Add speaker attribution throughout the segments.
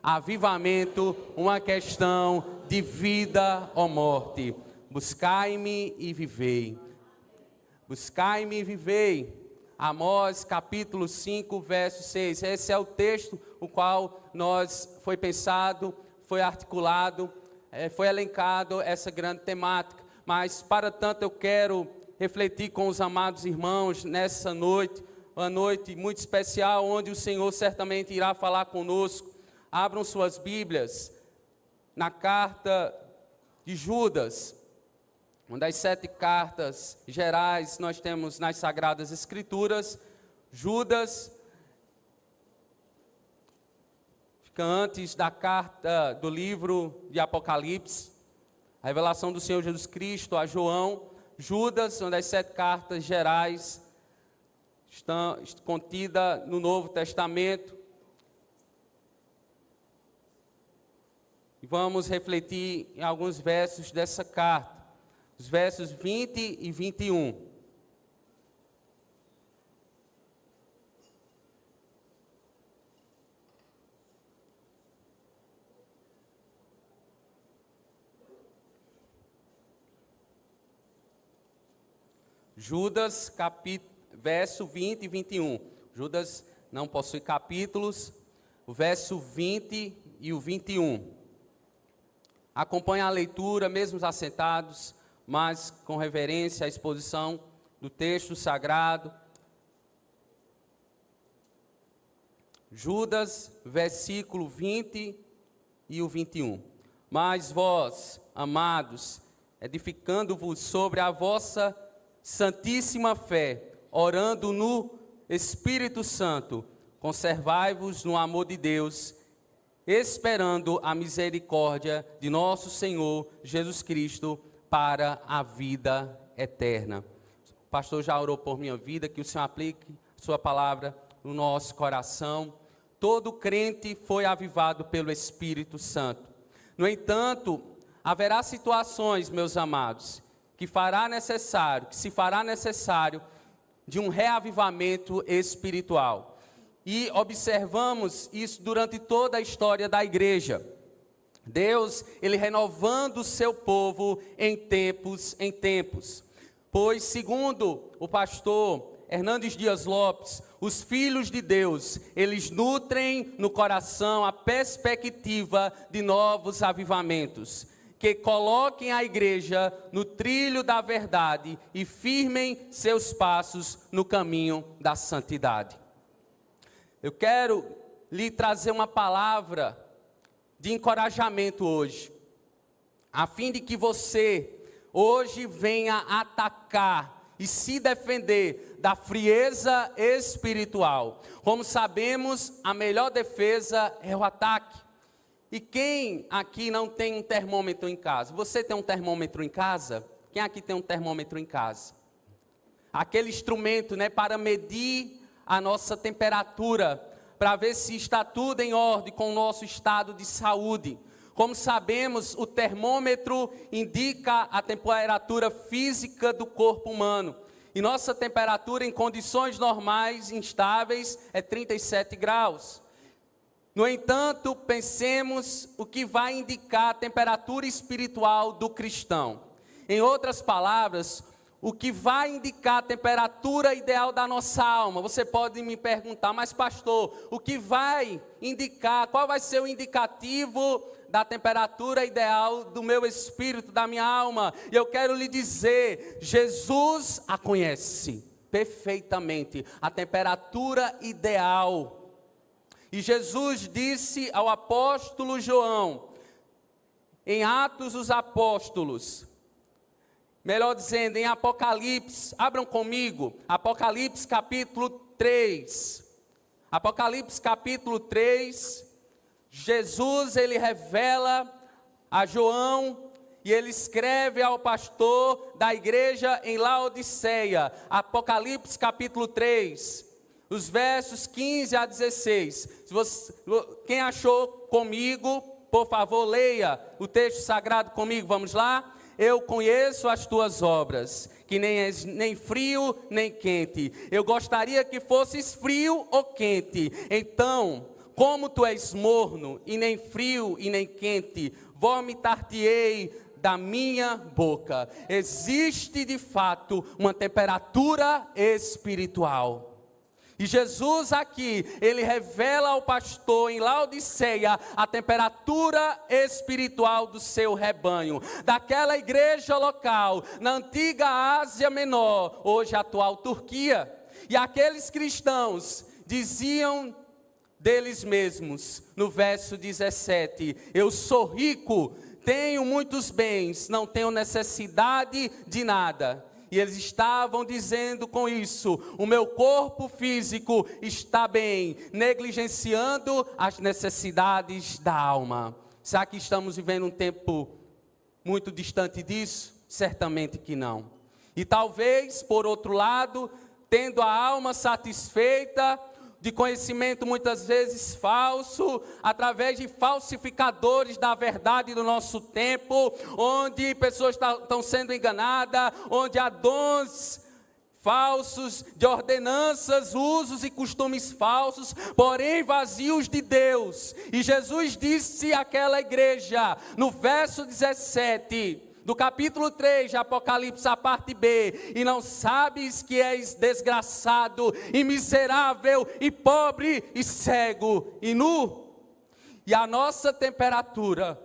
Speaker 1: Avivamento, uma questão de vida ou morte. Buscai-me e vivei. Buscai-me e vivei. Amós capítulo 5, verso 6. Esse é o texto o qual foi pensado, foi articulado, foi elencado essa grande temática. Mas para tanto eu quero refletir com os amados irmãos nessa noite, uma noite muito especial, onde o Senhor certamente irá falar conosco. Abram suas Bíblias na carta de Judas, uma das 7 cartas gerais nós temos nas Sagradas Escrituras. Judas fica antes da carta do livro de Apocalipse, a revelação do Senhor Jesus Cristo a João. Judas, uma das 7 cartas gerais, está contida no Novo Testamento. E vamos refletir em alguns versos dessa carta, os versos 20 e 21. Judas, verso 20 e 21. Judas não possui capítulos, o verso 20 e o 21. Acompanhe a leitura, mesmo assentados, mas com reverência à exposição do texto sagrado. Judas, versículo 20 e o 21. Mas vós, amados, edificando-vos sobre a vossa santíssima fé, orando no Espírito Santo, conservai-vos no amor de Deus, esperando a misericórdia de nosso Senhor Jesus Cristo para a vida eterna. O pastor já orou por minha vida, que o Senhor aplique sua palavra no nosso coração. Todo crente foi avivado pelo Espírito Santo. No entanto, haverá situações, meus amados, que se fará necessário de um reavivamento espiritual. E observamos isso durante toda a história da igreja. Deus, Ele renovando o seu povo em tempos em tempos. Pois, segundo o pastor Hernandes Dias Lopes, os filhos de Deus, eles nutrem no coração a perspectiva de novos avivamentos, que coloquem a igreja no trilho da verdade e firmem seus passos no caminho da santidade. Eu quero lhe trazer uma palavra de encorajamento hoje, a fim de que você hoje venha atacar e se defender da frieza espiritual. Como sabemos, a melhor defesa é o ataque. E quem aqui não tem um termômetro em casa? Você tem um termômetro em casa? Quem aqui tem um termômetro em casa? Aquele instrumento, para medir a nossa temperatura, para ver se está tudo em ordem com o nosso estado de saúde. Como sabemos, o termômetro indica a temperatura física do corpo humano. E nossa temperatura em condições normais, instáveis, é 37 graus. No entanto, pensemos o que vai indicar a temperatura espiritual do cristão. Em outras palavras, o que vai indicar a temperatura ideal da nossa alma. Você pode me perguntar, mas pastor, o que vai indicar, qual vai ser o indicativo da temperatura ideal do meu espírito, da minha alma? E eu quero lhe dizer, Jesus a conhece perfeitamente, a temperatura ideal. E Jesus disse ao apóstolo João, em Atos dos Apóstolos, melhor dizendo, em Apocalipse, abram comigo, Apocalipse capítulo 3. Apocalipse capítulo 3, Jesus, ele revela a João e ele escreve ao pastor da igreja em Laodiceia. Apocalipse capítulo 3, os versos 15 a 16. Quem achou comigo, por favor, leia o texto sagrado comigo, vamos lá? Eu conheço as tuas obras, que nem és nem frio nem quente. Eu gostaria que fosses frio ou quente. Então, como tu és morno, e nem frio e nem quente, vomitar-te-ei da minha boca. Existe de fato uma temperatura espiritual. E Jesus aqui, ele revela ao pastor em Laodiceia a temperatura espiritual do seu rebanho, daquela igreja local, na antiga Ásia Menor, hoje a atual Turquia. E aqueles cristãos diziam deles mesmos, no verso 17, eu sou rico, tenho muitos bens, não tenho necessidade de nada. E eles estavam dizendo com isso, o meu corpo físico está bem, negligenciando as necessidades da alma. Será que estamos vivendo um tempo muito distante disso? Certamente que não. E talvez, por outro lado, tendo a alma satisfeita, de conhecimento muitas vezes falso, através de falsificadores da verdade do nosso tempo, onde pessoas estão sendo enganadas, onde há dons falsos, de ordenanças, usos e costumes falsos, porém vazios de Deus. E Jesus disse àquela igreja, no verso 17... do capítulo 3 de Apocalipse, a parte B, e não sabes que és desgraçado, e miserável, e pobre, e cego, e nu? E a nossa temperatura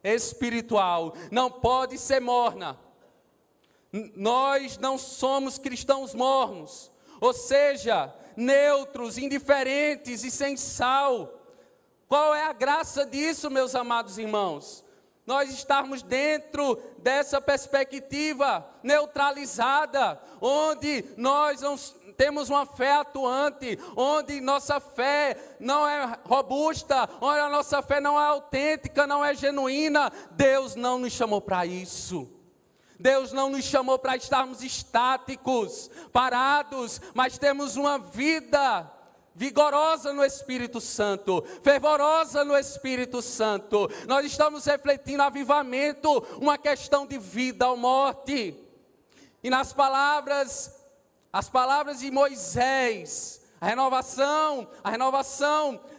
Speaker 1: espiritual não pode ser morna. Nós não somos cristãos mornos, ou seja, neutros, indiferentes e sem sal. Qual é a graça disso, meus amados irmãos? Nós estarmos dentro dessa perspectiva neutralizada, onde nós não temos uma fé atuante, onde nossa fé não é robusta, onde a nossa fé não é autêntica, não é genuína. Deus não nos chamou para isso. Deus não nos chamou para estarmos estáticos, parados, mas temos uma vida vigorosa no Espírito Santo, fervorosa no Espírito Santo. Nós estamos refletindo avivamento, uma questão de vida ou morte. E nas palavras, as palavras de Moisés, a renovação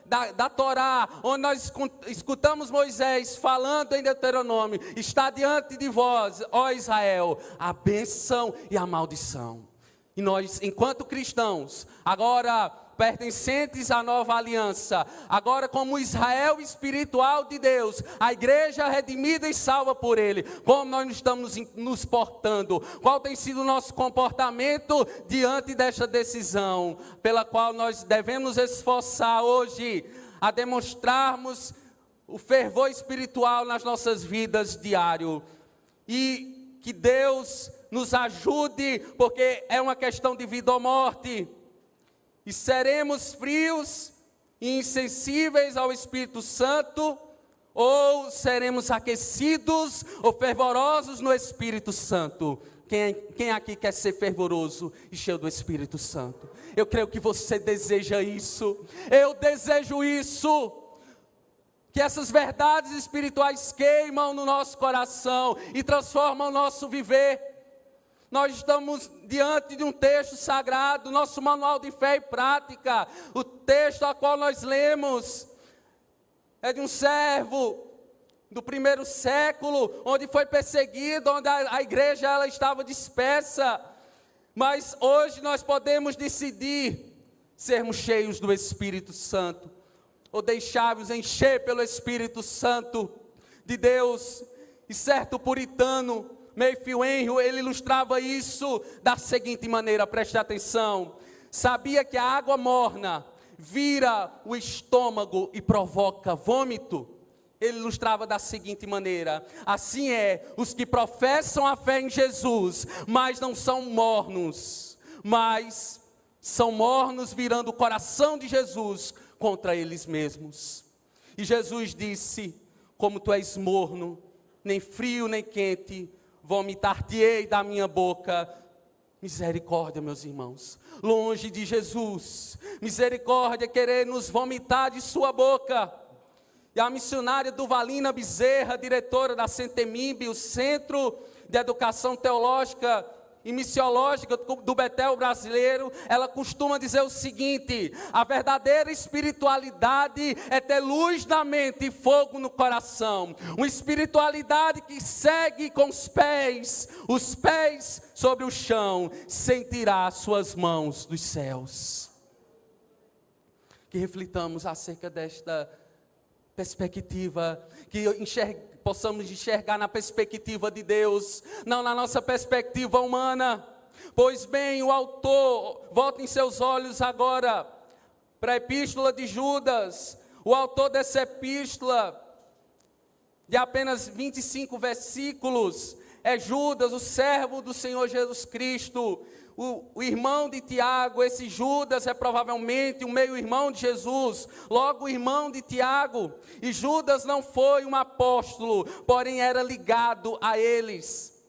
Speaker 1: da Torá, onde nós escutamos Moisés falando em Deuteronômio, está diante de vós, ó Israel, a bênção e a maldição. E nós, enquanto cristãos, agora pertencentes à nova aliança, agora como Israel espiritual de Deus, a igreja redimida e salva por Ele, como nós estamos nos portando, qual tem sido o nosso comportamento diante desta decisão, pela qual nós devemos esforçar hoje, a demonstrarmos o fervor espiritual nas nossas vidas diário, e que Deus nos ajude, porque é uma questão de vida ou morte. E seremos frios e insensíveis ao Espírito Santo, ou seremos aquecidos ou fervorosos no Espírito Santo? Quem aqui quer ser fervoroso e cheio do Espírito Santo? Eu creio que você deseja isso. Eu desejo isso. Que essas verdades espirituais queimam no nosso coração e transformam o nosso viver. Nós estamos diante de um texto sagrado, nosso manual de fé e prática. O texto a qual nós lemos é de um servo do primeiro século, onde foi perseguido, onde a igreja ela estava dispersa. Mas hoje nós podemos decidir sermos cheios do Espírito Santo, ou deixar-nos encher pelo Espírito Santo de Deus. E certo puritano, Matthew Henry, ele ilustrava isso da seguinte maneira, preste atenção. Sabia que a água morna vira o estômago e provoca vômito? Ele ilustrava da seguinte maneira: assim os que professam a fé em Jesus, mas não são mornos, mas são mornos virando o coração de Jesus contra eles mesmos. E Jesus disse, como tu és morno, nem frio nem quente, vomitar-te-ei da minha boca. Misericórdia, meus irmãos, longe de Jesus, misericórdia querer nos vomitar de sua boca. E a missionária Duvalina Bezerra, diretora da Centemimbe, o Centro de Educação Teológica e missiológica do Betel brasileiro, ela costuma dizer o seguinte: a verdadeira espiritualidade é ter luz na mente e fogo no coração. Uma espiritualidade que segue com os pés sobre o chão, sem tirar suas mãos dos céus. Que reflitamos acerca desta perspectiva, que possamos enxergar na perspectiva de Deus, não na nossa perspectiva humana. Pois bem, o autor, voltem seus olhos agora para a epístola de Judas. O autor dessa epístola, de apenas 25 versículos, é Judas, o servo do Senhor Jesus Cristo, o irmão de Tiago. Esse Judas é provavelmente o meio-irmão de Jesus, logo o irmão de Tiago. E Judas não foi um apóstolo, porém era ligado a eles.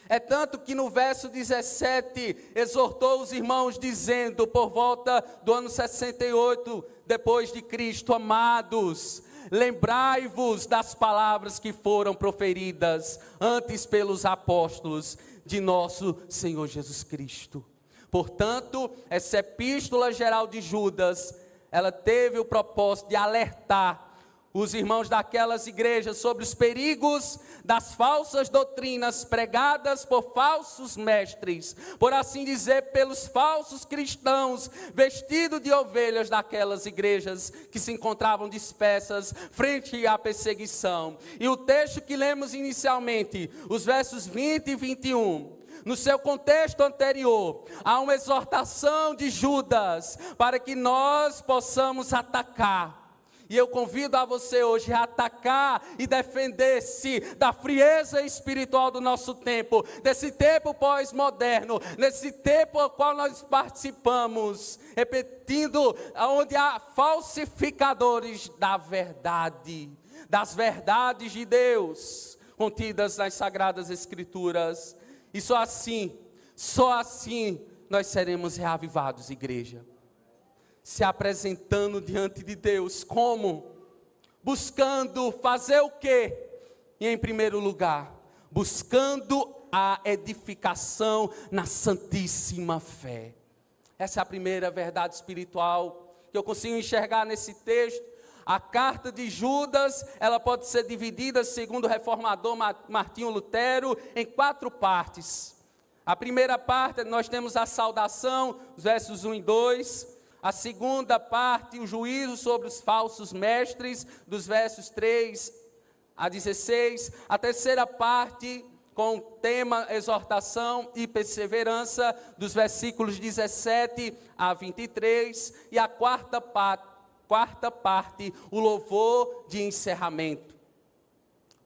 Speaker 1: É tanto que no verso 17, exortou os irmãos dizendo, por volta do ano 68 depois de Cristo: amados, lembrai-vos das palavras que foram proferidas antes pelos apóstolos de nosso Senhor Jesus Cristo. Portanto, essa epístola geral de Judas, ela teve o propósito de alertar os irmãos daquelas igrejas sobre os perigos das falsas doutrinas pregadas por falsos mestres, por assim dizer, pelos falsos cristãos, vestidos de ovelhas daquelas igrejas que se encontravam dispersas frente à perseguição. E o texto que lemos inicialmente, os versos 20 e 21, no seu contexto anterior, há uma exortação de Judas para que nós possamos atacar. E eu convido a você hoje a atacar e defender-se da frieza espiritual do nosso tempo, desse tempo pós-moderno, desse tempo ao qual nós participamos, repetindo, onde há falsificadores da verdade, das verdades de Deus, contidas nas Sagradas Escrituras. E só assim nós seremos reavivados, igreja. Se apresentando diante de Deus, como? Buscando fazer o quê? E em primeiro lugar, buscando a edificação na santíssima fé. Essa é a primeira verdade espiritual que eu consigo enxergar nesse texto. A carta de Judas, ela pode ser dividida, segundo o reformador Martinho Lutero, em 4 partes. A primeira parte, nós temos a saudação, os versos 1 e 2. A segunda parte, o juízo sobre os falsos mestres, dos versos 3 a 16. A terceira parte, com o tema exortação e perseverança, dos versículos 17 a 23. E a quarta parte, o louvor de encerramento,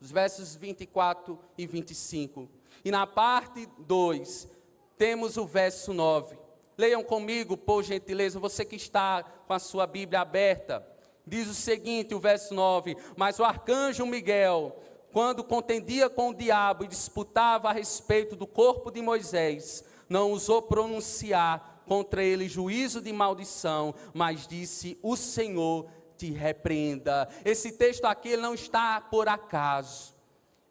Speaker 1: dos versos 24 e 25. E na parte 2, temos o verso 9. Leiam comigo, por gentileza, você que está com a sua Bíblia aberta. Diz o seguinte, o verso 9: mas o arcanjo Miguel, quando contendia com o diabo e disputava a respeito do corpo de Moisés, não ousou pronunciar contra ele juízo de maldição, mas disse: o Senhor te repreenda. Esse texto aqui ele não está por acaso.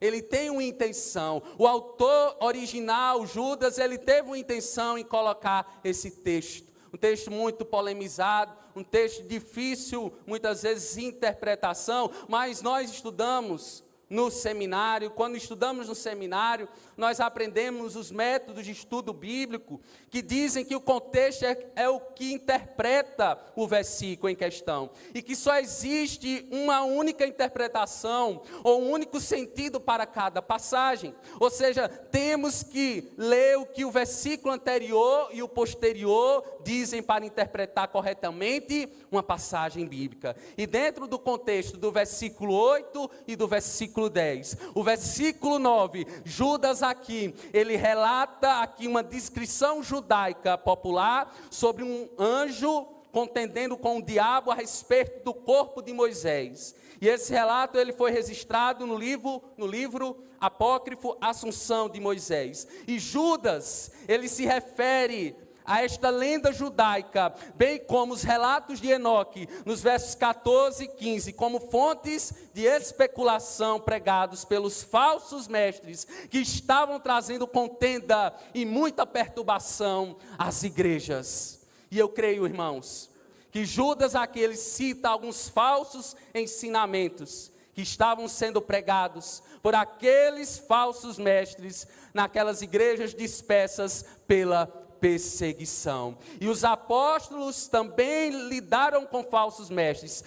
Speaker 1: Ele tem uma intenção. O autor original, Judas, ele teve uma intenção em colocar esse texto. Um texto muito polemizado, um texto difícil, muitas vezes, de interpretação, mas nós estudamos no seminário. Quando estudamos no seminário, nós aprendemos os métodos de estudo bíblico, que dizem que o contexto é o que interpreta o versículo em questão, e que só existe uma única interpretação, ou um único sentido para cada passagem. Ou seja, temos que ler o que o versículo anterior e o posterior dizem para interpretar corretamente uma passagem bíblica. E dentro do contexto do versículo 8 e do versículo 10, o versículo 9, Judas aqui, ele relata aqui uma descrição judaica popular sobre um anjo contendendo com o diabo a respeito do corpo de Moisés. E esse relato ele foi registrado no livro apócrifo Assunção de Moisés. E Judas, ele se refere a esta lenda judaica, bem como os relatos de Enoque, nos versos 14 e 15, como fontes de especulação pregados pelos falsos mestres, que estavam trazendo contenda e muita perturbação às igrejas. E eu creio, irmãos, que Judas aqui ele cita alguns falsos ensinamentos que estavam sendo pregados por aqueles falsos mestres naquelas igrejas dispersas pela perseguição. E os apóstolos também lidaram com falsos mestres.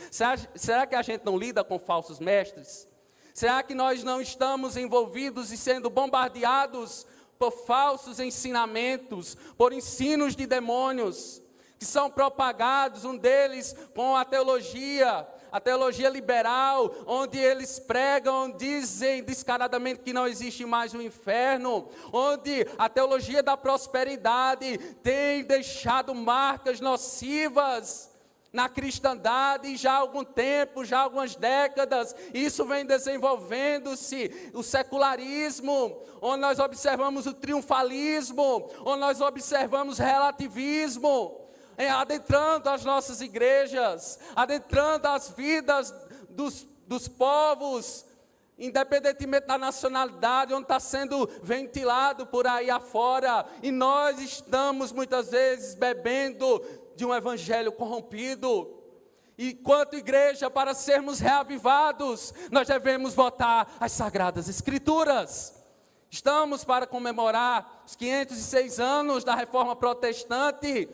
Speaker 1: Será que a gente não lida com falsos mestres? Será que nós não estamos envolvidos e sendo bombardeados por falsos ensinamentos, por ensinos de demônios, que são propagados, um deles com a teologia liberal, onde eles pregam, dizem descaradamente que não existe mais o inferno, onde a teologia da prosperidade tem deixado marcas nocivas na cristandade já há algum tempo, já há algumas décadas. Isso vem desenvolvendo-se, o secularismo, onde nós observamos o triunfalismo, onde nós observamos relativismo, adentrando as nossas igrejas, adentrando as vidas dos povos, independentemente da nacionalidade, onde está sendo ventilado por aí afora, e nós estamos muitas vezes bebendo de um evangelho corrompido. E quanto igreja, para sermos reavivados, nós devemos voltar às Sagradas Escrituras. Estamos para comemorar os 506 anos da Reforma Protestante,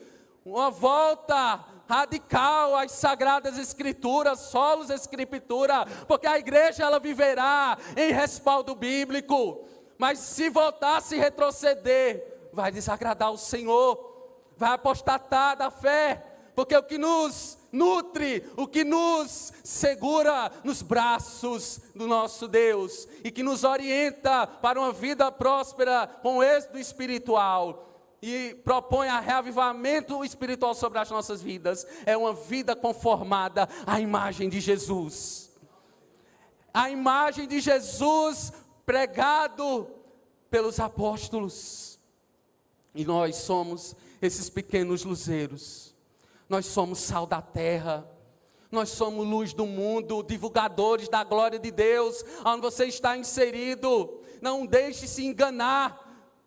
Speaker 1: uma volta radical às Sagradas Escrituras, solos Escritura, porque a igreja ela viverá em respaldo bíblico, mas se voltar, se retroceder, vai desagradar o Senhor, vai apostatar da fé, porque o que nos nutre, o que nos segura nos braços do nosso Deus, e que nos orienta para uma vida próspera com êxito espiritual, e propõe a reavivamento espiritual sobre as nossas vidas, é uma vida conformada à imagem de Jesus. A imagem de Jesus pregado pelos apóstolos. E nós somos esses pequenos luzeiros. Nós somos sal da terra. Nós somos luz do mundo, divulgadores da glória de Deus, onde você está inserido. Não deixe se enganar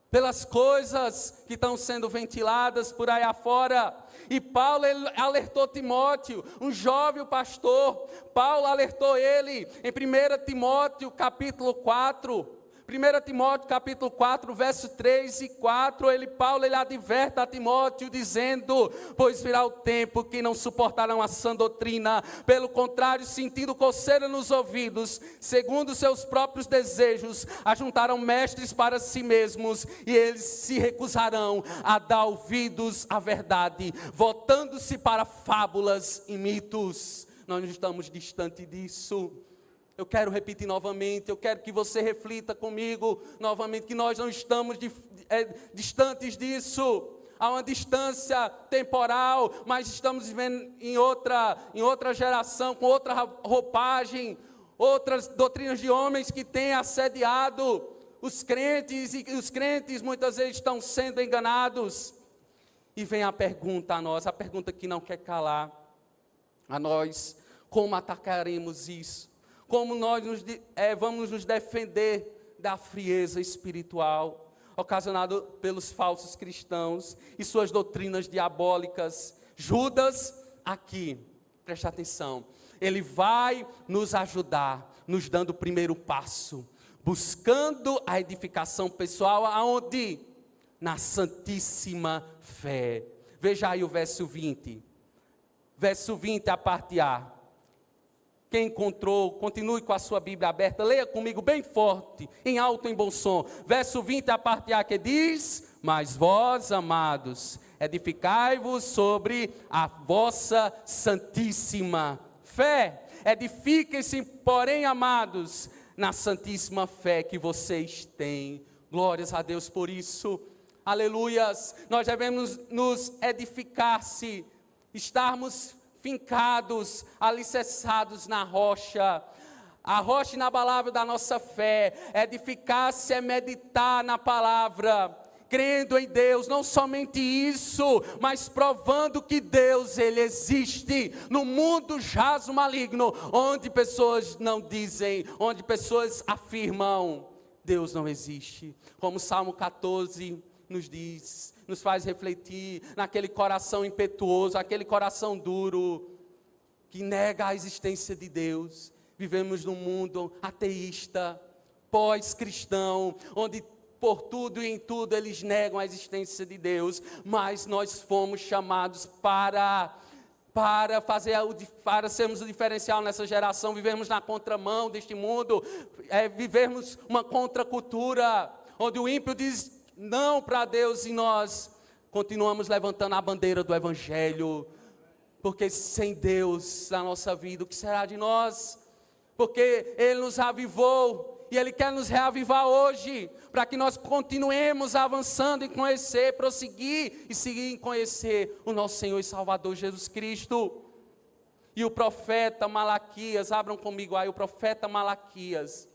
Speaker 1: pelas coisas que estão sendo ventiladas por aí afora. E Paulo ele alertou Timóteo, um jovem pastor. Paulo alertou ele em 1 Timóteo capítulo 4. 1 Timóteo capítulo 4, verso 3 e 4, Paulo adverte a Timóteo dizendo: pois virá o tempo que não suportarão a sã doutrina, pelo contrário, sentindo coceira nos ouvidos, segundo seus próprios desejos, ajuntarão mestres para si mesmos, e eles se recusarão a dar ouvidos à verdade, voltando-se para fábulas e mitos. Nós não estamos distante disso. Eu quero repetir novamente, eu quero que você reflita comigo novamente, que nós não estamos distantes disso. Há uma distância temporal, mas estamos vivendo em outra geração, com outra roupagem, outras doutrinas de homens que têm assediado os crentes, e os crentes muitas vezes estão sendo enganados. E vem a pergunta a nós, a pergunta que não quer calar, a nós: como atacaremos isso? Como nós vamos nos defender da frieza espiritual ocasionada pelos falsos cristãos e suas doutrinas diabólicas? Judas, aqui, preste atenção, ele vai nos ajudar, nos dando o primeiro passo, buscando a edificação pessoal, aonde? Na santíssima fé. Veja aí o verso 20. Verso 20, a parte A. Quem encontrou, continue com a sua Bíblia aberta, leia comigo bem forte, em alto, em bom som. Verso 20, a parte A, que diz: mas vós, amados, edificai-vos sobre a vossa santíssima fé. Edifiquem-se, porém, amados, na santíssima fé que vocês têm. Glórias a Deus por isso. Aleluias. Nós devemos nos edificar-se, estarmos fincados, alicerçados na rocha. A rocha inabalável da nossa fé. Edificar-se é meditar na palavra. crendo em Deus, não somente isso, mas provando que Deus, Ele existe. No mundo jaz o maligno, onde pessoas não dizem, onde pessoas afirmam, Deus não existe. Como o Salmo 14 nos diz, nos faz refletir naquele coração impetuoso, aquele coração duro, que nega a existência de Deus. Vivemos num mundo ateísta, pós-cristão, onde por tudo e em tudo eles negam a existência de Deus, mas nós fomos chamados para sermos o diferencial nessa geração, vivermos na contramão deste mundo, vivermos uma contracultura, onde o ímpio diz não para Deus e nós continuamos levantando a bandeira do Evangelho, porque sem Deus na nossa vida, o que será de nós? Porque Ele nos avivou, e Ele quer nos reavivar hoje, para que nós continuemos avançando em conhecer, prosseguir e seguir em conhecer o nosso Senhor e Salvador Jesus Cristo. E o profeta Malaquias, abram comigo aí, o profeta Malaquias,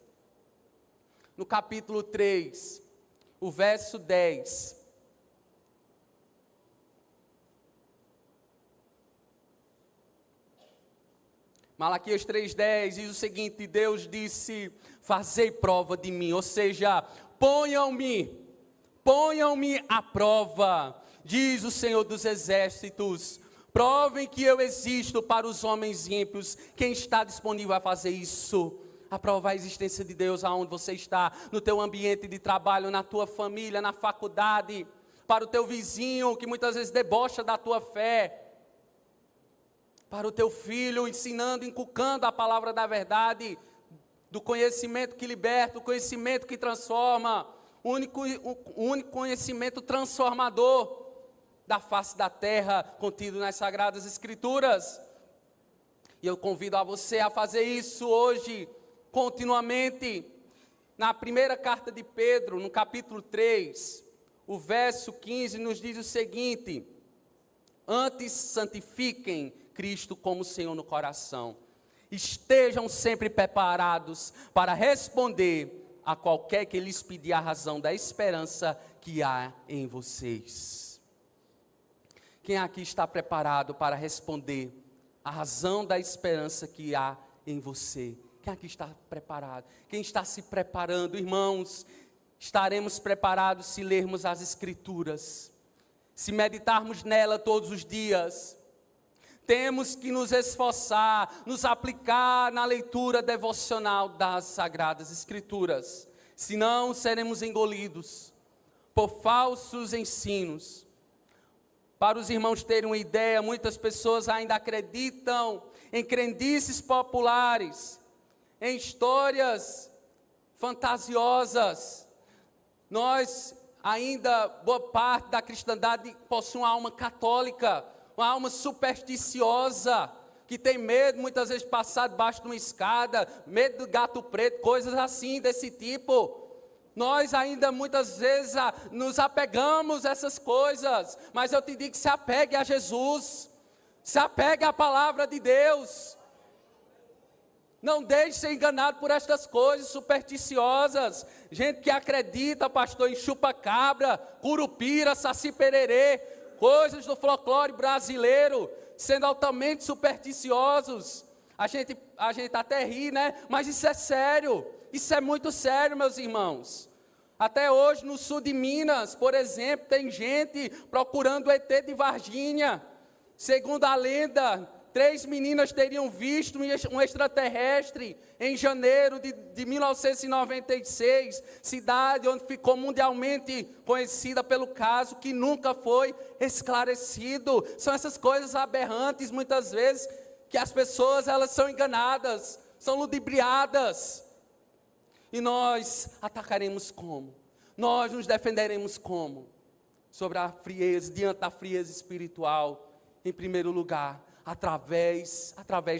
Speaker 1: no capítulo 3, o verso 10. Malaquias 3,10 diz o seguinte: Deus disse, fazei prova de mim, ou seja, ponham-me à prova, diz o Senhor dos Exércitos, provem que eu existo para os homens ímpios. Quem está disponível a fazer isso? A provar a existência de Deus aonde você está, no teu ambiente de trabalho, na tua família, na faculdade, para o teu vizinho que muitas vezes debocha da tua fé, para o teu filho, ensinando, inculcando a palavra da verdade, do conhecimento que liberta, o conhecimento que transforma, o único conhecimento transformador da face da terra, contido nas Sagradas Escrituras. E eu convido a você a fazer isso hoje, continuamente. Na primeira carta de Pedro, no capítulo 3, o verso 15, nos diz o seguinte: antes santifiquem Cristo como Senhor no coração. Estejam sempre preparados para responder a qualquer que lhes pedir a razão da esperança que há em vocês. Quem aqui está preparado para responder a razão da esperança que há em você? Quem aqui está preparado? Quem está se preparando? Irmãos, estaremos preparados se lermos as Escrituras, se meditarmos nela todos os dias. Temos que nos esforçar, nos aplicar na leitura devocional das Sagradas Escrituras, senão seremos engolidos por falsos ensinos. Para os irmãos terem uma ideia, muitas pessoas ainda acreditam em crendices populares, em histórias fantasiosas. Nós ainda, boa parte da cristandade possui uma alma católica, uma alma supersticiosa, que tem medo muitas vezes de passar debaixo de uma escada, medo do gato preto, coisas assim desse tipo. Nós ainda muitas vezes nos apegamos a essas coisas, mas eu te digo que se apegue a Jesus, se apegue à palavra de Deus. Não deixe ser enganado por estas coisas supersticiosas. Gente que acredita, pastor, em chupa-cabra, curupira, saci-pererê, coisas do folclore brasileiro, sendo altamente supersticiosos. A gente até ri, né? Mas isso é sério. Isso é muito sério, meus irmãos. Até hoje, no sul de Minas, por exemplo, tem gente procurando o ET de Varginha. Segundo a lenda, 3 meninas teriam visto um extraterrestre em janeiro de 1996, cidade onde ficou mundialmente conhecida pelo caso que nunca foi esclarecido. São essas coisas aberrantes, muitas vezes, que as pessoas elas são enganadas, são ludibriadas. E nós atacaremos como? Nós nos defenderemos como? Sobre a frieza, diante da frieza espiritual, em primeiro lugar, através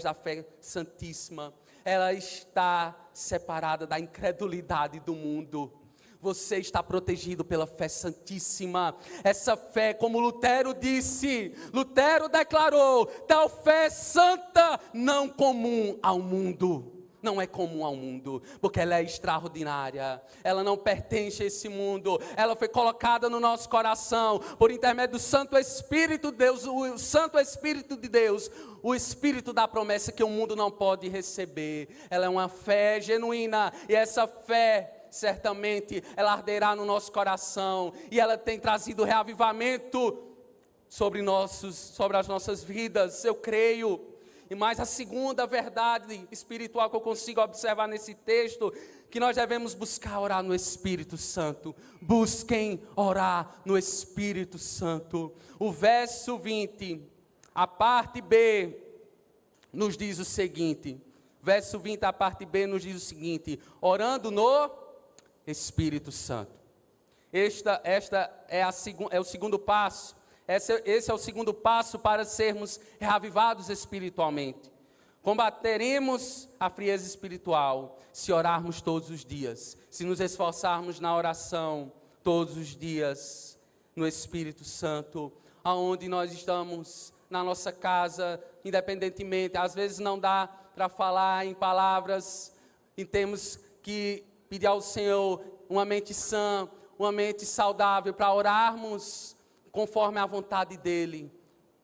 Speaker 1: da fé santíssima. Ela está separada da incredulidade do mundo. Você está protegido pela fé santíssima. Essa fé, como Lutero disse, Lutero declarou, tal fé santa, não comum ao mundo. não é comum ao mundo, porque ela é extraordinária, ela não pertence a esse mundo, ela foi colocada no nosso coração, por intermédio do Santo Espírito de Deus, o Santo Espírito de Deus, o Espírito da promessa que o mundo não pode receber. Ela é uma fé genuína, e essa fé, certamente, ela arderá no nosso coração, e ela tem trazido reavivamento sobre as nossas vidas, eu creio. E mais a segunda verdade espiritual que eu consigo observar nesse texto, que nós devemos buscar orar no Espírito Santo. Busquem orar no Espírito Santo. O verso 20, a parte B, nos diz o seguinte. Verso 20, a parte B nos diz o seguinte: orando no Espírito Santo. Esta é o segundo passo. Esse é o segundo passo para sermos reavivados espiritualmente. Combateremos a frieza espiritual se orarmos todos os dias, se nos esforçarmos na oração todos os dias, no Espírito Santo, aonde nós estamos, na nossa casa, independentemente. Às vezes não dá para falar em palavras, e temos que pedir ao Senhor uma mente sã, uma mente saudável, para orarmos conforme a vontade dEle,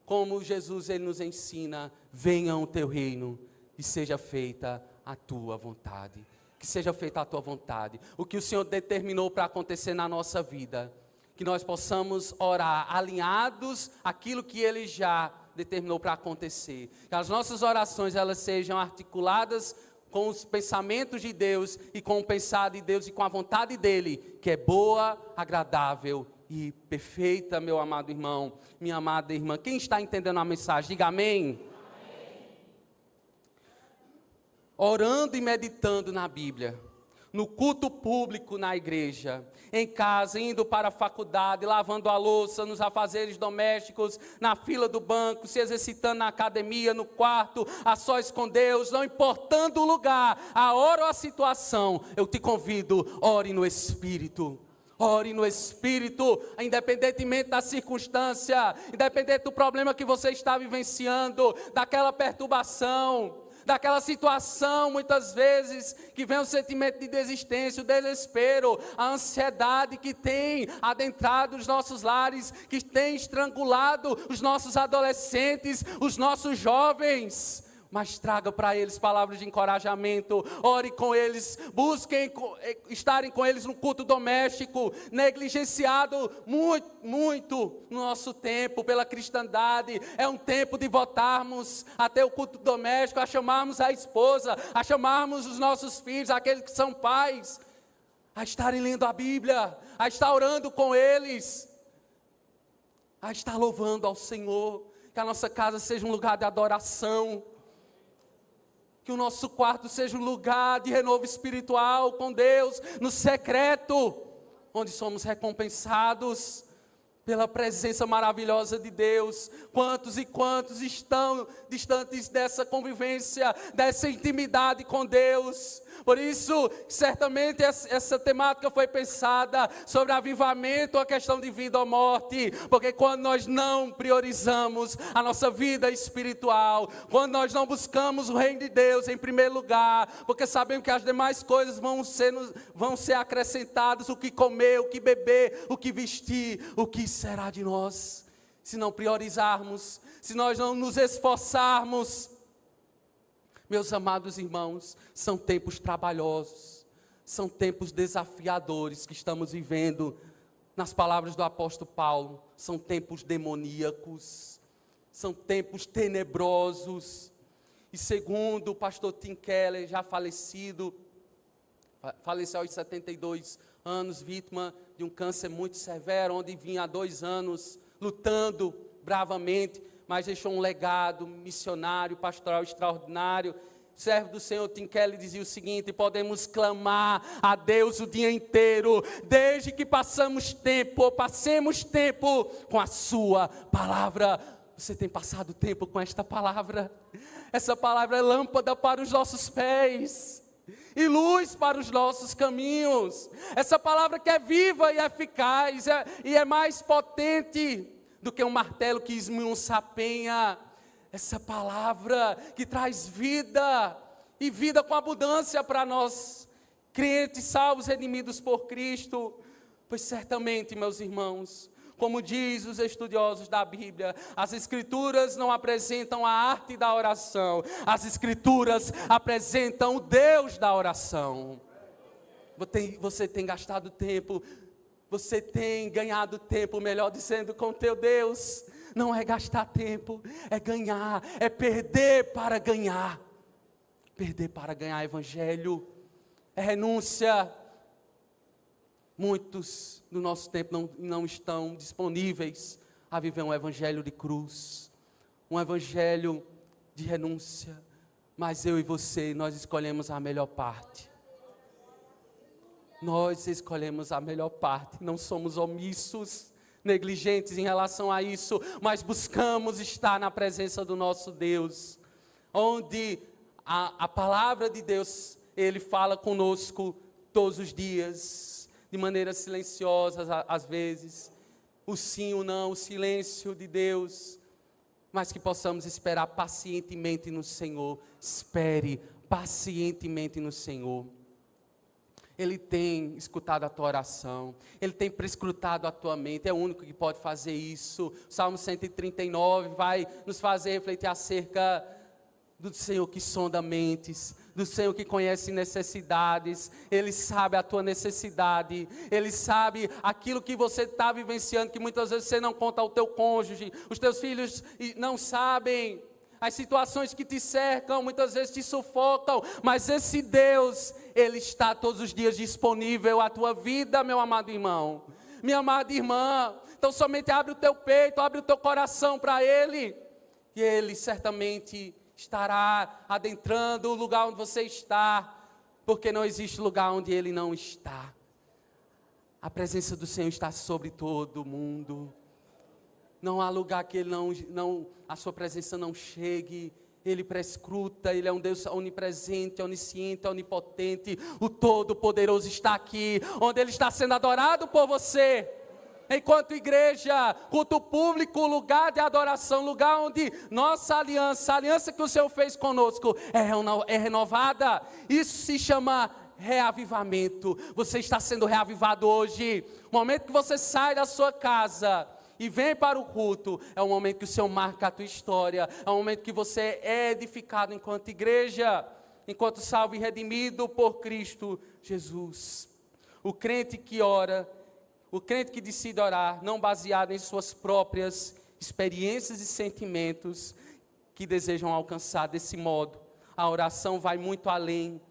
Speaker 1: como Jesus Ele nos ensina: venha o teu reino e seja feita a tua vontade. Que seja feita a tua vontade. O que o Senhor determinou para acontecer na nossa vida, que nós possamos orar alinhados àquilo que Ele já determinou para acontecer. Que as nossas orações, elas sejam articuladas com os pensamentos de Deus e com o pensar de Deus e com a vontade dEle, que é boa, agradável e perfeita, meu amado irmão, minha amada irmã. Quem está entendendo a mensagem, diga amém. Amém. Orando e meditando na Bíblia, no culto público na igreja, em casa, indo para a faculdade, lavando a louça, nos afazeres domésticos, na fila do banco, se exercitando na academia, no quarto, a sós com Deus, não importando o lugar, a hora ou a situação, eu te convido, ore no Espírito. Ore no Espírito, independentemente da circunstância, independente do problema que você está vivenciando, daquela perturbação, daquela situação, muitas vezes, que vem o sentimento de desistência, o desespero, a ansiedade que tem adentrado os nossos lares, que tem estrangulado os nossos adolescentes, os nossos jovens. Mas traga para eles palavras de encorajamento, ore com eles, busquem estarem com eles no culto doméstico, negligenciado muito no nosso tempo pela cristandade. É um tempo de voltarmos até o culto doméstico, a chamarmos a esposa, a chamarmos os nossos filhos, aqueles que são pais, a estarem lendo a Bíblia, a estar orando com eles, a estar louvando ao Senhor. Que a nossa casa seja um lugar de adoração, que o nosso quarto seja um lugar de renovo espiritual com Deus, no secreto, onde somos recompensados pela presença maravilhosa de Deus. Quantos e quantos estão distantes dessa convivência, dessa intimidade com Deus? Por isso, certamente essa temática foi pensada sobre avivamento, a questão de vida ou morte, porque quando nós não priorizamos a nossa vida espiritual, quando nós não buscamos o reino de Deus em primeiro lugar, porque sabemos que as demais coisas vão ser acrescentadas: o que comer, o que beber, o que vestir, o que será de nós, se não priorizarmos, se nós não nos esforçarmos. Meus amados irmãos, são tempos trabalhosos, são tempos desafiadores que estamos vivendo. Nas palavras do apóstolo Paulo, são tempos demoníacos, são tempos tenebrosos. E segundo o pastor Tim Keller, já falecido, faleceu aos 72 anos, vítima de um câncer muito severo, onde vinha há 2 anos lutando bravamente, mas deixou um legado missionário, pastoral extraordinário. O servo do Senhor Tim Keller dizia o seguinte: podemos clamar a Deus o dia inteiro, desde que passemos tempo com a sua palavra. Você tem passado tempo com esta palavra? Essa palavra é lâmpada para os nossos pés e luz para os nossos caminhos. Essa palavra que é viva e eficaz, e é mais potente do que um martelo que esmiuça a penha. Essa palavra que traz vida e vida com abundância para nós, crentes, salvos, redimidos por Cristo. Pois certamente, meus irmãos, como diz os estudiosos da Bíblia, as Escrituras não apresentam a arte da oração, as Escrituras apresentam o Deus da oração. Você tem gastado tempo, você tem ganhado tempo, melhor dizendo, com teu Deus. Não é gastar tempo, é ganhar, é perder para ganhar. Perder para ganhar evangelho, é renúncia. Muitos do nosso tempo não estão disponíveis a viver um evangelho de cruz, um evangelho de renúncia, mas eu e você, nós escolhemos a melhor parte. Nós escolhemos a melhor parte, não somos omissos, negligentes em relação a isso, mas buscamos estar na presença do nosso Deus, onde a palavra de Deus, Ele fala conosco todos os dias, de maneira silenciosa às vezes, o sim, o não, o silêncio de Deus, mas que possamos esperar pacientemente no Senhor. Espere pacientemente no Senhor. Ele tem escutado a tua oração, Ele tem prescrutado a tua mente, é o único que pode fazer isso. O Salmo 139 vai nos fazer refletir acerca do Senhor que sonda mentes, do Senhor que conhece necessidades. Ele sabe a tua necessidade, Ele sabe aquilo que você está vivenciando, que muitas vezes você não conta ao teu cônjuge, os teus filhos não sabem, as situações que te cercam, muitas vezes te sufocam, mas esse Deus, Ele está todos os dias disponível à tua vida, meu amado irmão, minha amada irmã. Então somente abre o teu peito, abre o teu coração para Ele, e Ele certamente estará adentrando o lugar onde você está, porque não existe lugar onde Ele não está. A presença do Senhor está sobre todo mundo. Não há lugar que Ele a sua presença não chegue. Ele prescruta, Ele é um Deus onipresente, onisciente, onipotente. O Todo-Poderoso está aqui, onde Ele está sendo adorado por você. Enquanto igreja, culto público, lugar de adoração, lugar onde nossa aliança, a aliança que o Senhor fez conosco é renovada. Isso se chama reavivamento. Você está sendo reavivado hoje. O momento que você sai da sua casa e vem para o culto, é o momento que o Senhor marca a tua história, é o momento que você é edificado enquanto igreja, enquanto salvo e redimido por Cristo Jesus. O crente que ora, o crente que decide orar, não baseado em suas próprias experiências e sentimentos que desejam alcançar desse modo. A oração vai muito além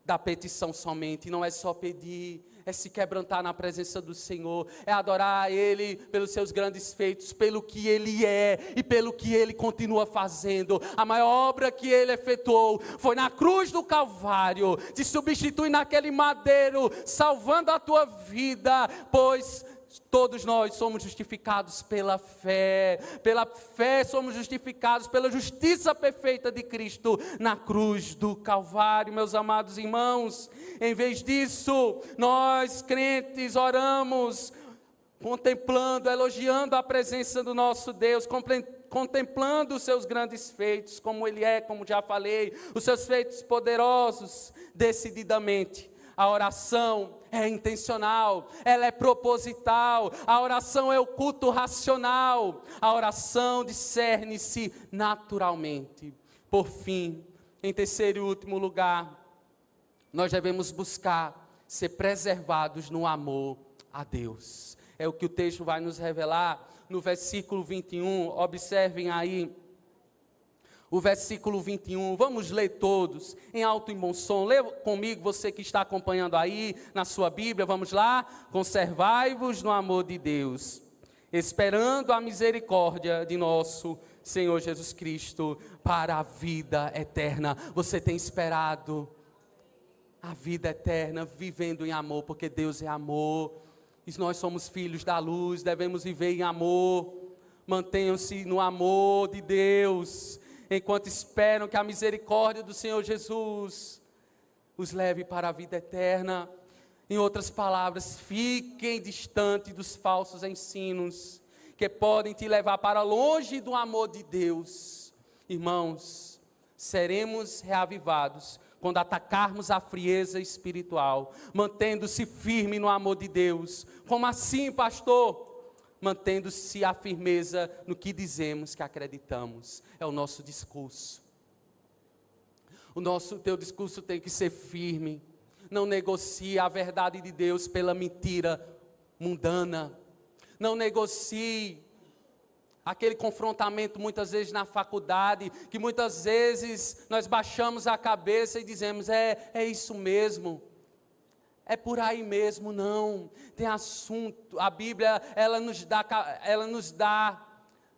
Speaker 1: da petição somente, não é só pedir, é se quebrantar na presença do Senhor, é adorar a Ele pelos seus grandes feitos, pelo que Ele é e pelo que Ele continua fazendo. A maior obra que Ele efetuou foi na cruz do Calvário, te substitui naquele madeiro, salvando a tua vida, pois todos nós somos justificados pela fé somos justificados pela justiça perfeita de Cristo na cruz do Calvário, meus amados irmãos. Em vez disso, nós crentes oramos, contemplando, elogiando a presença do nosso Deus, contemplando os seus grandes feitos, como Ele é, como já falei, os seus feitos poderosos, decididamente. A oração é intencional, ela é proposital, a oração é o culto racional, a oração discerne-se naturalmente. Por fim, em terceiro e último lugar, nós devemos buscar ser preservados no amor a Deus. É o que o texto vai nos revelar no versículo 21, observem aí. O versículo 21, vamos ler todos, em alto e bom som. Lê comigo, você que está acompanhando aí na sua Bíblia, vamos lá. Conservai-vos no amor de Deus, esperando a misericórdia de nosso Senhor Jesus Cristo para a vida eterna. Você tem esperado a vida eterna, vivendo em amor, porque Deus é amor. E nós somos filhos da luz, devemos viver em amor. Mantenham-se no amor de Deus, enquanto esperam que a misericórdia do Senhor Jesus os leve para a vida eterna. Em outras palavras, fiquem distante dos falsos ensinos, que podem te levar para longe do amor de Deus. Irmãos, seremos reavivados quando atacarmos a frieza espiritual, mantendo-se firme no amor de Deus. Como assim, pastor? Mantendo-se a firmeza no que dizemos que acreditamos. É o nosso discurso. Teu discurso tem que ser firme. Não negocie a verdade de Deus pela mentira mundana. Não negocie aquele confrontamento muitas vezes na faculdade, que muitas vezes nós baixamos a cabeça e dizemos, é isso mesmo. É por aí mesmo, não. Tem assunto, a Bíblia, ela nos dá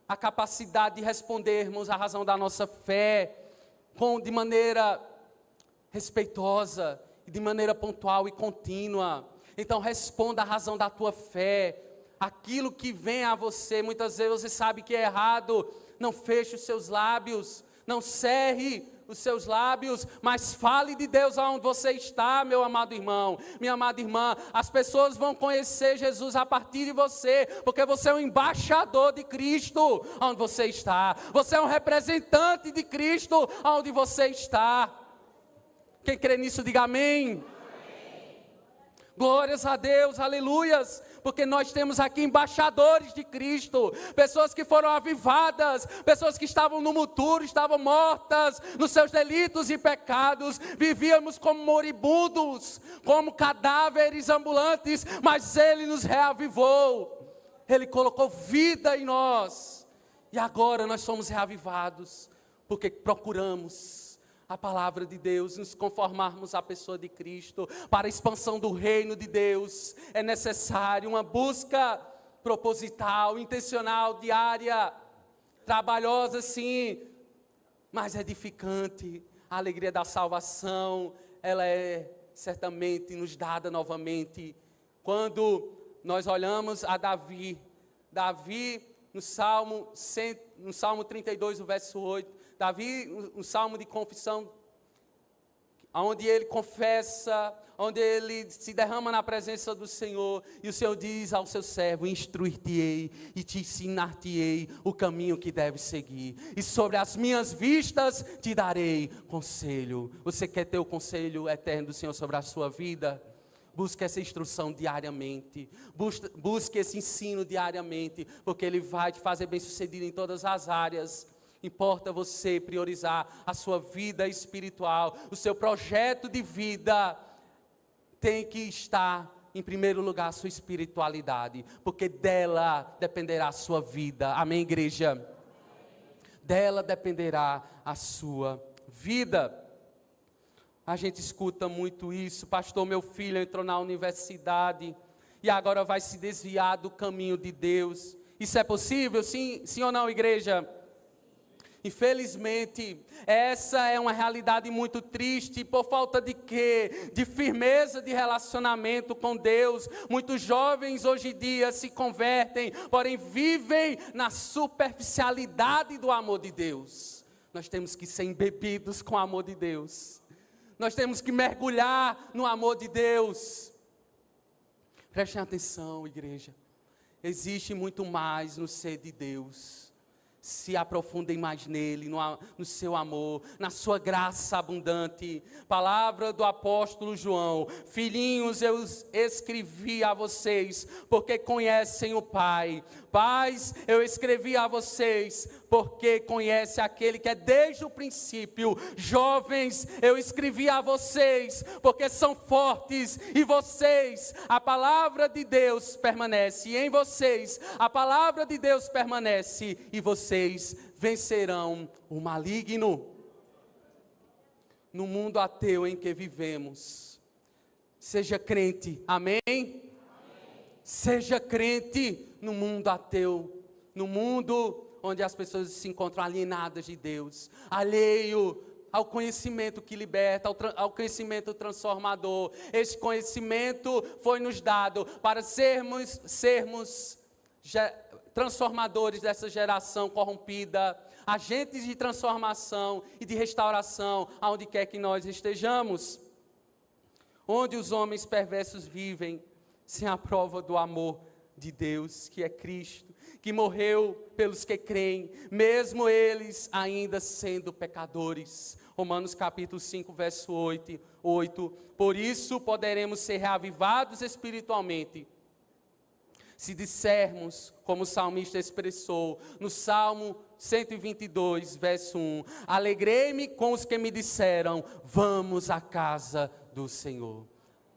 Speaker 1: a capacidade de respondermos a razão da nossa fé, de maneira respeitosa, de maneira pontual e contínua. Então responda a razão da tua fé. Aquilo que vem a você, muitas vezes você sabe que é errado, não feche os seus lábios, não cerre os seus lábios, mas fale de Deus aonde você está, meu amado irmão, minha amada irmã. As pessoas vão conhecer Jesus a partir de você, porque você é um embaixador de Cristo aonde você está, você é um representante de Cristo aonde você está. Quem crê nisso, diga amém. Glórias a Deus, aleluias, porque nós temos aqui embaixadores de Cristo, pessoas que foram avivadas, pessoas que estavam no muturo, estavam mortas nos seus delitos e pecados, vivíamos como moribundos, como cadáveres ambulantes, mas Ele nos reavivou, Ele colocou vida em nós, e agora nós somos reavivados, porque procuramos a palavra de Deus, nos conformarmos à pessoa de Cristo. Para a expansão do reino de Deus é necessário uma busca proposital, intencional, diária, trabalhosa sim, mas edificante. A alegria da salvação, ela é certamente nos dada novamente. Quando nós olhamos a Davi no Salmo 32, o verso 8, Davi, um salmo de confissão, onde ele confessa, onde ele se derrama na presença do Senhor, e o Senhor diz ao seu servo, instruir-te-ei e te ensinar-te-ei o caminho que deves seguir, e sobre as minhas vistas te darei conselho. Você quer ter o conselho eterno do Senhor sobre a sua vida? Busque essa instrução diariamente, busque esse ensino diariamente, porque Ele vai te fazer bem sucedido em todas as áreas. Importa você priorizar a sua vida espiritual, o seu projeto de vida tem que estar em primeiro lugar a sua espiritualidade, porque dela dependerá a sua vida, amém, igreja? Dela dependerá a sua vida. A gente escuta muito isso, pastor, meu filho entrou na universidade e agora vai se desviar do caminho de Deus. Isso é possível? Sim ou não, igreja? Infelizmente, essa é uma realidade muito triste, por falta de quê? De firmeza de relacionamento com Deus. Muitos jovens hoje em dia se convertem, porém vivem na superficialidade do amor de Deus. Nós temos que ser embebidos com o amor de Deus. Nós temos que mergulhar no amor de Deus. Prestem atenção, igreja. Existe muito mais no ser de Deus. Se aprofundem mais nele, no seu amor, na sua graça abundante. Palavra do apóstolo João: filhinhos, eu escrevi a vocês, porque conhecem o Pai. Pais, eu escrevi a vocês, porque conhece aquele que é desde o princípio. Jovens, eu escrevi a vocês, porque são fortes, e vocês, a palavra de Deus permanece, e em vocês, a palavra de Deus permanece, e vocês vencerão o maligno. No mundo ateu em que vivemos, seja crente, amém? Seja crente no mundo ateu, no mundo onde as pessoas se encontram alienadas de Deus, alheio ao conhecimento que liberta, ao conhecimento transformador. Esse conhecimento foi nos dado para sermos transformadores dessa geração corrompida, agentes de transformação e de restauração, aonde quer que nós estejamos. Onde os homens perversos vivem, sem a prova do amor de Deus, que é Cristo, que morreu pelos que creem, mesmo eles ainda sendo pecadores. Romanos capítulo 5, verso 8. Por isso poderemos ser reavivados espiritualmente, se dissermos, como o salmista expressou, no Salmo 122, verso 1, alegrei-me com os que me disseram, vamos à casa do Senhor,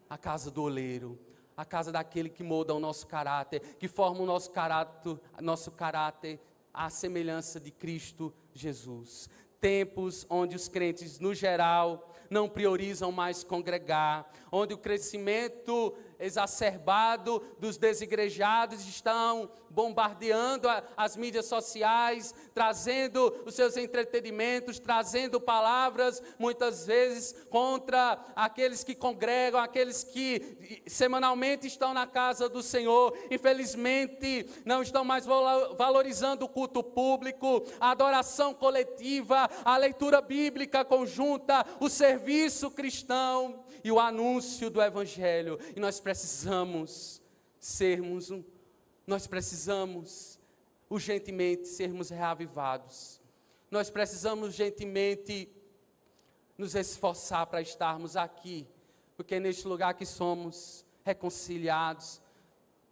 Speaker 1: a casa do oleiro, a casa daquele que molda o nosso caráter, que forma o nosso caráter à semelhança de Cristo Jesus. Tempos onde os crentes, no geral, não priorizam mais congregar, onde o crescimento exacerbado dos desigrejados estão bombardeando as mídias sociais, trazendo os seus entretenimentos, trazendo palavras, muitas vezes, contra aqueles que congregam, aqueles que semanalmente estão na casa do Senhor. Infelizmente, não estão mais valorizando o culto público, a adoração coletiva, a leitura bíblica conjunta, o serviço cristão e o anúncio do Evangelho. E nós precisamos urgentemente sermos reavivados. Nós precisamos urgentemente nos esforçar para estarmos aqui, porque é neste lugar que somos reconciliados,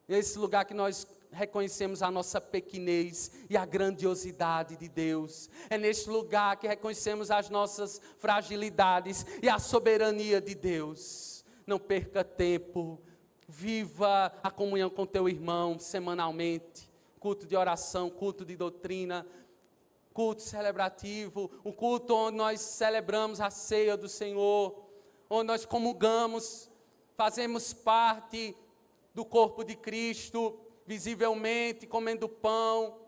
Speaker 1: nesse lugar que nós reconhecemos a nossa pequenez e a grandiosidade de Deus. É neste lugar que reconhecemos as nossas fragilidades e a soberania de Deus. Não perca tempo, viva a comunhão com teu irmão semanalmente, culto de oração, culto de doutrina, culto celebrativo, um culto onde nós celebramos a ceia do Senhor, onde nós comungamos, fazemos parte do corpo de Cristo, visivelmente, comendo pão,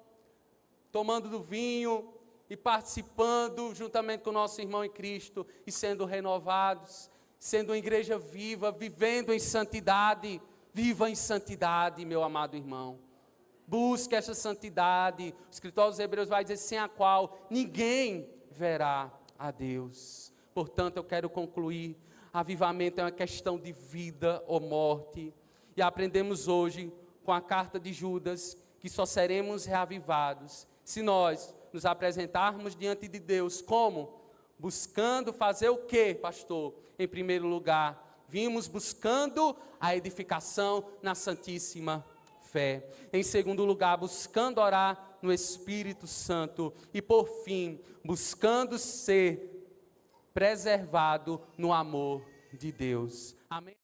Speaker 1: tomando do vinho e participando juntamente com o nosso irmão em Cristo e sendo renovados, sendo uma igreja viva, vivendo em santidade. Viva em santidade, meu amado irmão. Busque essa santidade. O escritor aos Hebreus vai dizer, sem a qual ninguém verá a Deus. Portanto, eu quero concluir. Avivamento é uma questão de vida ou morte. E aprendemos hoje com a carta de Judas, que só seremos reavivados se nós nos apresentarmos diante de Deus. Como? Buscando fazer o quê, pastor? Em primeiro lugar, vimos buscando a edificação na santíssima fé. Em segundo lugar, buscando orar no Espírito Santo. E por fim, buscando ser preservado no amor de Deus. Amém?